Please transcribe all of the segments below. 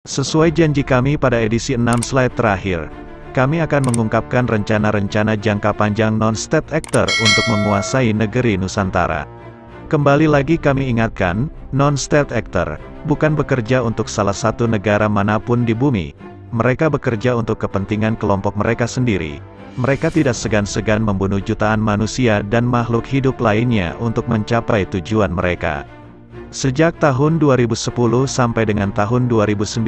Sesuai janji kami pada edisi 6 slide terakhir, kami akan mengungkapkan rencana-rencana jangka panjang non-state actor untuk menguasai negeri Nusantara. Kembali lagi kami ingatkan, non-state actor bukan bekerja untuk salah satu negara manapun di bumi. Mereka bekerja untuk kepentingan kelompok mereka sendiri. Mereka tidak segan-segan membunuh jutaan manusia dan makhluk hidup lainnya untuk mencapai tujuan mereka. Sejak tahun 2010 sampai dengan tahun 2019,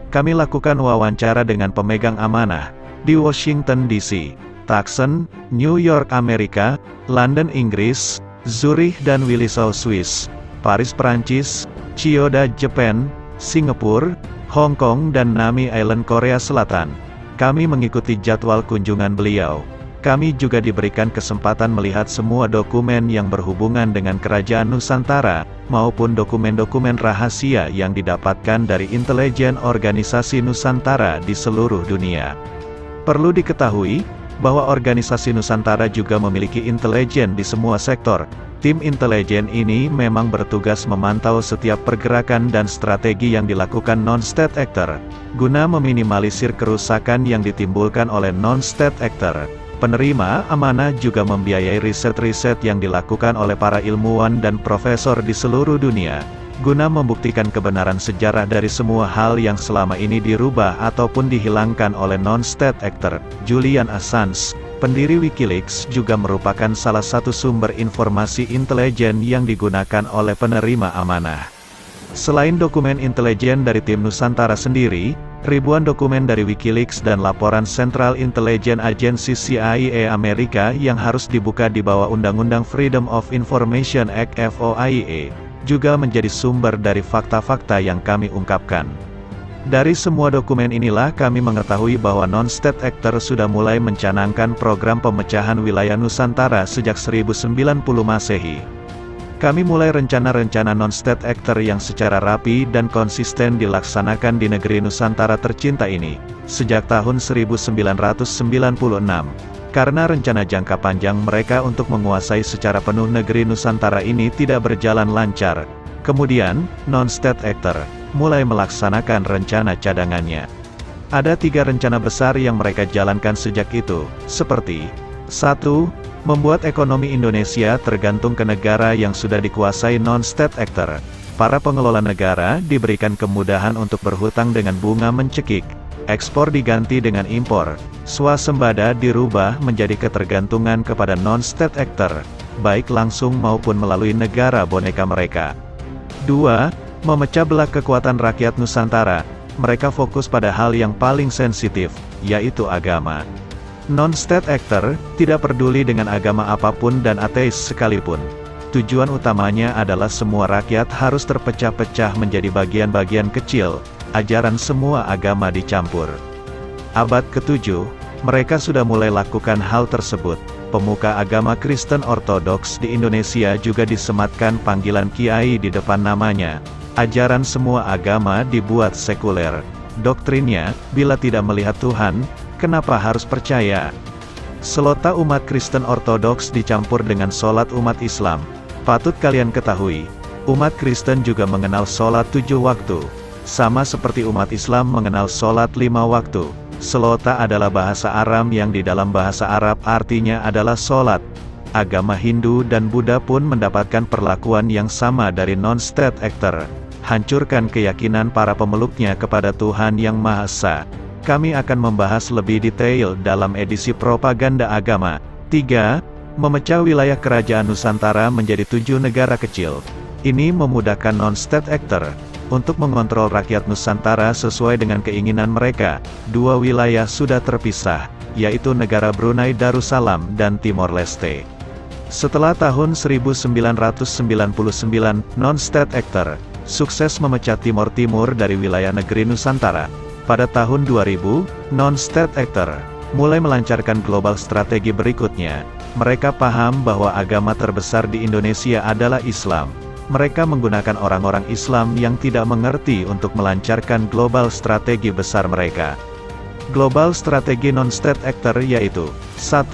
kami lakukan wawancara dengan pemegang amanah di Washington DC, Tucson, New York Amerika, London Inggris, Zurich dan Willisau Swiss, Paris Prancis, Chiyoda Jepang, Singapura, Hong Kong dan Nami Island Korea Selatan. Kami mengikuti jadwal kunjungan beliau. Kami juga diberikan kesempatan melihat semua dokumen yang berhubungan dengan Kerajaan Nusantara, maupun dokumen-dokumen rahasia yang didapatkan dari intelijen organisasi Nusantara di seluruh dunia. Perlu diketahui, bahwa organisasi Nusantara juga memiliki intelijen di semua sektor. Tim intelijen ini memang bertugas memantau setiap pergerakan dan strategi yang dilakukan non-state actor, guna meminimalisir kerusakan yang ditimbulkan oleh non-state actor. Penerima amanah juga membiayai riset-riset yang dilakukan oleh para ilmuwan dan profesor di seluruh dunia, guna membuktikan kebenaran sejarah dari semua hal yang selama ini dirubah ataupun dihilangkan oleh non-state actor. Julian Assange, pendiri Wikileaks, juga merupakan salah satu sumber informasi intelijen yang digunakan oleh penerima amanah. Selain dokumen intelijen dari tim Nusantara sendiri, ribuan dokumen dari Wikileaks dan laporan Central Intelligence Agency CIA Amerika yang harus dibuka di bawah Undang-Undang Freedom of Information Act (FOIA) juga menjadi sumber dari fakta-fakta yang kami ungkapkan. Dari semua dokumen inilah kami mengetahui bahwa non-state actor sudah mulai mencanangkan program pemecahan wilayah Nusantara sejak 1090 Masehi. Kami mulai rencana-rencana non-state actor yang secara rapi dan konsisten dilaksanakan di negeri Nusantara tercinta ini, sejak tahun 1996. Karena rencana jangka panjang mereka untuk menguasai secara penuh negeri Nusantara ini tidak berjalan lancar, kemudian, non-state actor mulai melaksanakan rencana cadangannya. Ada 3 rencana besar yang mereka jalankan sejak itu, seperti 1. Membuat ekonomi Indonesia tergantung ke negara yang sudah dikuasai non-state actor. Para pengelola negara diberikan kemudahan untuk berhutang dengan bunga mencekik, ekspor diganti dengan impor, swasembada dirubah menjadi ketergantungan kepada non-state actor, baik langsung maupun melalui negara boneka mereka. 2. Memecah belah kekuatan rakyat Nusantara. Mereka fokus pada hal yang paling sensitif, yaitu agama. Non-state actor tidak peduli dengan agama apapun dan ateis sekalipun. Tujuan utamanya adalah semua rakyat harus terpecah-pecah menjadi bagian-bagian kecil, ajaran semua agama dicampur. Abad ke-7, mereka sudah mulai lakukan hal tersebut. Pemuka agama Kristen Ortodoks di Indonesia juga disematkan panggilan kiai di depan namanya. Ajaran semua agama dibuat sekuler. Doktrinnya, bila tidak melihat Tuhan, kenapa harus percaya? Selota umat Kristen Ortodoks dicampur dengan sholat umat Islam. Patut kalian ketahui, umat Kristen juga mengenal sholat 7 waktu. Sama seperti umat Islam mengenal sholat 5 waktu. Selota adalah bahasa Aram yang di dalam bahasa Arab artinya adalah sholat. Agama Hindu dan Buddha pun mendapatkan perlakuan yang sama dari non-state actor. Hancurkan keyakinan para pemeluknya kepada Tuhan Yang Maha Esa. Kami akan membahas lebih detail dalam edisi propaganda agama. 3. Memecah wilayah kerajaan Nusantara menjadi 7 negara kecil. Ini memudahkan non-state actor untuk mengontrol rakyat Nusantara sesuai dengan keinginan mereka. 2 wilayah sudah terpisah, yaitu negara Brunei Darussalam dan Timor Leste. Setelah tahun 1999, non-state actor sukses memecah Timor Timur dari wilayah negeri Nusantara. Pada tahun 2000, non-state actor mulai melancarkan global strategi berikutnya. Mereka paham bahwa agama terbesar di Indonesia adalah Islam. Mereka menggunakan orang-orang Islam yang tidak mengerti untuk melancarkan global strategi besar mereka. Global strategi non-state actor yaitu 1.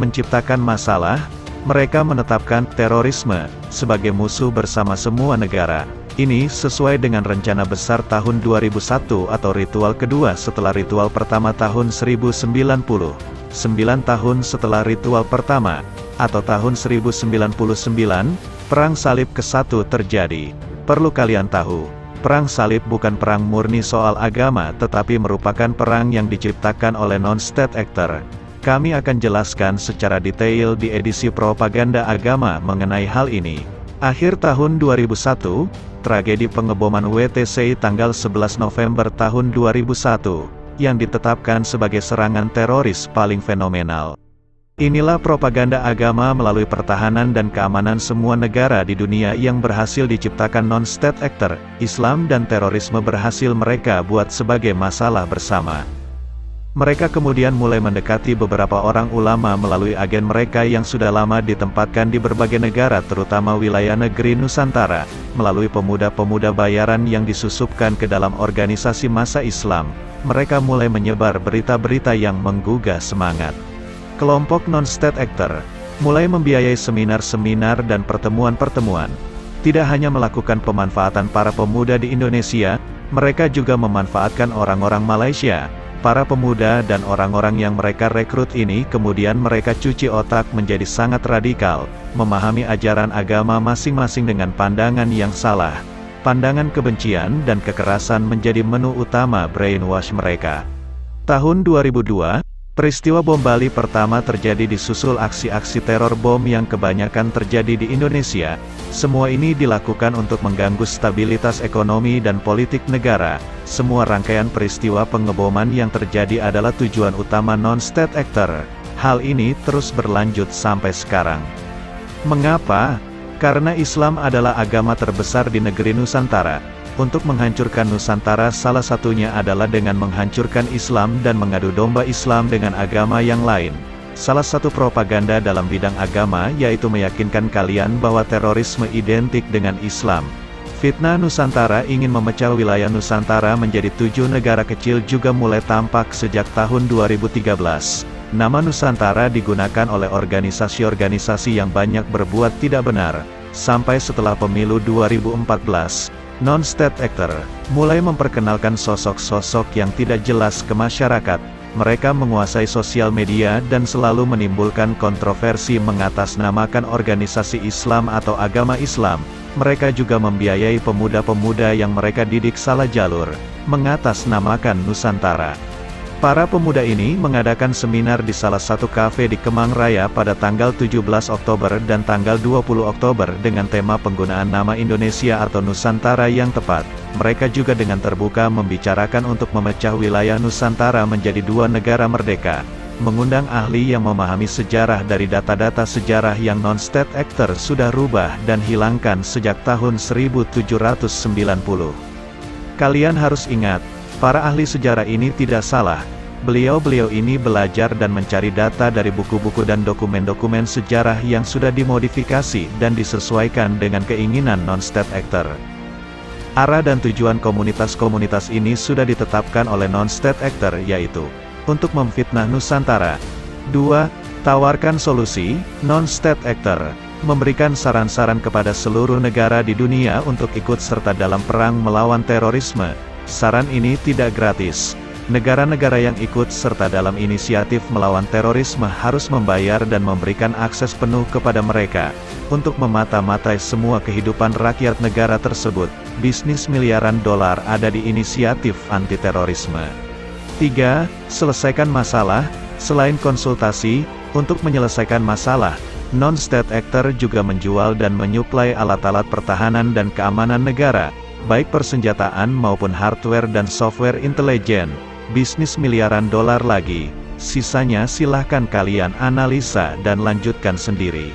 Menciptakan masalah. Mereka menetapkan terorisme sebagai musuh bersama semua negara. Ini sesuai dengan rencana besar tahun 2001 atau ritual kedua setelah ritual pertama tahun 1090. 9 tahun setelah ritual pertama, atau tahun 1099, Perang Salib ke-1 terjadi. Perlu kalian tahu, Perang Salib bukan perang murni soal agama tetapi merupakan perang yang diciptakan oleh non-state actor. Kami akan jelaskan secara detail di edisi propaganda agama mengenai hal ini. Akhir tahun 2001, tragedi pengeboman WTC tanggal 11 November tahun 2001, yang ditetapkan sebagai serangan teroris paling fenomenal. Inilah propaganda agama melalui pertahanan dan keamanan semua negara di dunia yang berhasil diciptakan non-state actor. Islam dan terorisme berhasil mereka buat sebagai masalah bersama. Mereka kemudian mulai mendekati beberapa orang ulama melalui agen mereka yang sudah lama ditempatkan di berbagai negara terutama wilayah negeri Nusantara, melalui pemuda-pemuda bayaran yang disusupkan ke dalam organisasi massa Islam. Mereka mulai menyebar berita-berita yang menggugah semangat. Kelompok non-state actor mulai membiayai seminar-seminar dan pertemuan-pertemuan. Tidak hanya melakukan pemanfaatan para pemuda di Indonesia, mereka juga memanfaatkan orang-orang Malaysia. Para pemuda dan orang-orang yang mereka rekrut ini kemudian mereka cuci otak menjadi sangat radikal, memahami ajaran agama masing-masing dengan pandangan yang salah. Pandangan kebencian dan kekerasan menjadi menu utama brainwash mereka. Tahun 2002, peristiwa bom Bali pertama terjadi disusul aksi-aksi teror bom yang kebanyakan terjadi di Indonesia. Semua ini dilakukan untuk mengganggu stabilitas ekonomi dan politik negara. Semua rangkaian peristiwa pengeboman yang terjadi adalah tujuan utama non-state actor. Hal ini terus berlanjut sampai sekarang. Mengapa? Karena Islam adalah agama terbesar di negeri Nusantara. Untuk menghancurkan Nusantara salah satunya adalah dengan menghancurkan Islam dan mengadu domba Islam dengan agama yang lain. Salah satu propaganda dalam bidang agama yaitu meyakinkan kalian bahwa terorisme identik dengan Islam. Fitnah Nusantara ingin memecah wilayah Nusantara menjadi 7 negara kecil juga mulai tampak sejak tahun 2013. Nama Nusantara digunakan oleh organisasi-organisasi yang banyak berbuat tidak benar. Sampai setelah pemilu 2014. Non-state actor mulai memperkenalkan sosok-sosok yang tidak jelas ke masyarakat. Mereka menguasai sosial media dan selalu menimbulkan kontroversi mengatasnamakan organisasi Islam atau agama Islam. Mereka juga membiayai pemuda-pemuda yang mereka didik salah jalur, mengatasnamakan Nusantara. Para pemuda ini mengadakan seminar di salah satu kafe di Kemang Raya pada tanggal 17 Oktober dan tanggal 20 Oktober dengan tema penggunaan nama Indonesia atau Nusantara yang tepat. Mereka juga dengan terbuka membicarakan untuk memecah wilayah Nusantara menjadi 2 negara merdeka. Mengundang ahli yang memahami sejarah dari data-data sejarah yang non-state actor sudah rubah dan hilangkan sejak tahun 1790. Kalian harus ingat, para ahli sejarah ini tidak salah. Beliau-beliau ini belajar dan mencari data dari buku-buku dan dokumen-dokumen sejarah yang sudah dimodifikasi dan disesuaikan dengan keinginan non-state actor. Arah dan tujuan komunitas-komunitas ini sudah ditetapkan oleh non-state actor yaitu untuk memfitnah Nusantara. 2. Tawarkan solusi. Non-state actor memberikan saran-saran kepada seluruh negara di dunia untuk ikut serta dalam perang melawan terorisme. Saran ini tidak gratis. Negara-negara yang ikut serta dalam inisiatif melawan terorisme harus membayar dan memberikan akses penuh kepada mereka, untuk memata-matai semua kehidupan rakyat negara tersebut. Bisnis miliaran dolar ada di inisiatif anti-terorisme. 3. Selesaikan masalah. Selain konsultasi, untuk menyelesaikan masalah, non-state actor juga menjual dan menyuplai alat-alat pertahanan dan keamanan negara, baik persenjataan maupun hardware dan software intelijen. Bisnis miliaran dolar lagi. Sisanya silahkan kalian analisa dan lanjutkan sendiri.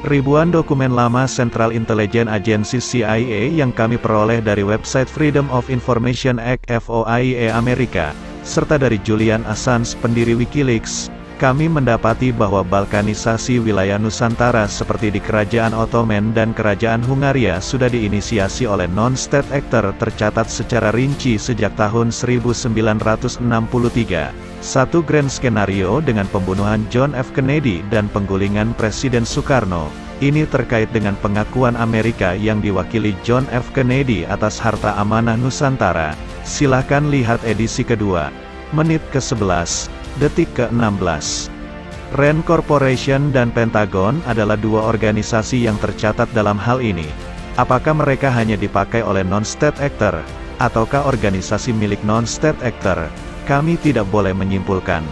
Ribuan dokumen lama Central Intelligence Agency CIA yang kami peroleh dari website Freedom of Information Act (FOIA) Amerika, serta dari Julian Assange pendiri Wikileaks, kami mendapati bahwa balkanisasi wilayah Nusantara seperti di Kerajaan Ottoman dan Kerajaan Hungaria sudah diinisiasi oleh non-state actor tercatat secara rinci sejak tahun 1963. Satu grand skenario dengan pembunuhan John F. Kennedy dan penggulingan Presiden Soekarno. Ini terkait dengan pengakuan Amerika yang diwakili John F. Kennedy atas harta amanah Nusantara. Silahkan lihat edisi kedua. Menit ke-11, detik ke-16. RAND Corporation dan Pentagon adalah dua organisasi yang tercatat dalam hal ini. Apakah mereka hanya dipakai oleh non-state actor, ataukah organisasi milik non-state actor? Kami tidak boleh menyimpulkan.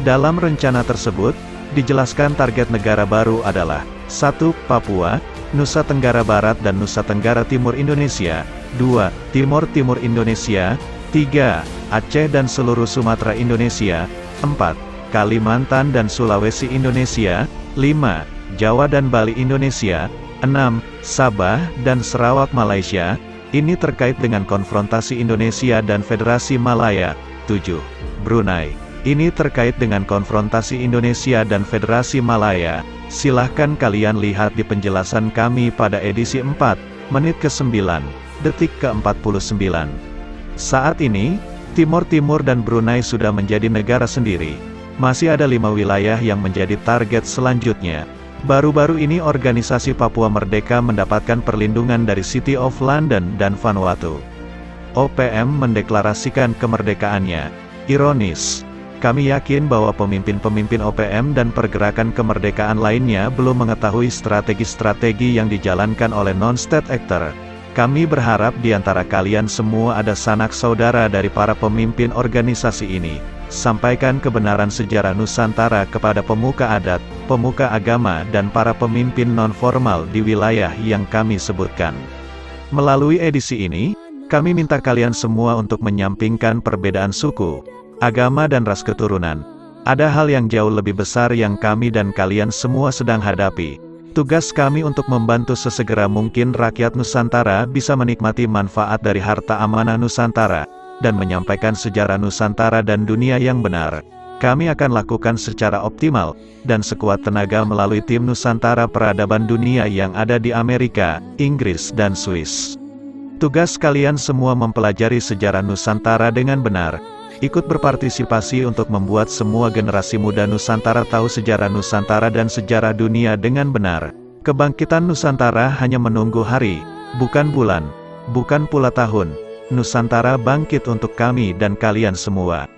Dalam rencana tersebut, dijelaskan target negara baru adalah 1. Papua, Nusa Tenggara Barat dan Nusa Tenggara Timur Indonesia. 2. Timor Timur Indonesia. 3. Aceh dan seluruh Sumatera Indonesia. 4. Kalimantan dan Sulawesi Indonesia. 5. Jawa dan Bali Indonesia. 6. Sabah dan Sarawak Malaysia. Ini terkait dengan konfrontasi Indonesia dan Federasi Malaya. 7. Brunei. Ini terkait dengan konfrontasi Indonesia dan Federasi Malaya. Silahkan kalian lihat di penjelasan kami pada edisi 4, menit ke-9, detik ke-49. Saat ini, Timor Timur dan Brunei sudah menjadi negara sendiri. Masih ada 5 wilayah yang menjadi target selanjutnya. Baru-baru ini organisasi Papua Merdeka mendapatkan perlindungan dari City of London dan Vanuatu. OPM mendeklarasikan kemerdekaannya. Ironis. Kami yakin bahwa pemimpin-pemimpin OPM dan pergerakan kemerdekaan lainnya belum mengetahui strategi-strategi yang dijalankan oleh non-state actor. Kami berharap di antara kalian semua ada sanak saudara dari para pemimpin organisasi ini. Sampaikan kebenaran sejarah Nusantara kepada pemuka adat, pemuka agama dan para pemimpin non-formal di wilayah yang kami sebutkan. Melalui edisi ini, kami minta kalian semua untuk menyampingkan perbedaan suku, agama dan ras keturunan. Ada hal yang jauh lebih besar yang kami dan kalian semua sedang hadapi. Tugas kami untuk membantu sesegera mungkin rakyat Nusantara bisa menikmati manfaat dari harta amanah Nusantara, dan menyampaikan sejarah Nusantara dan dunia yang benar. Kami akan lakukan secara optimal, dan sekuat tenaga melalui tim Nusantara Peradaban Dunia yang ada di Amerika, Inggris dan Swiss. Tugas kalian semua mempelajari sejarah Nusantara dengan benar. Ikut berpartisipasi untuk membuat semua generasi muda Nusantara tahu sejarah Nusantara dan sejarah dunia dengan benar. Kebangkitan Nusantara hanya menunggu hari, bukan bulan, bukan pula tahun. Nusantara bangkit untuk kami dan kalian semua.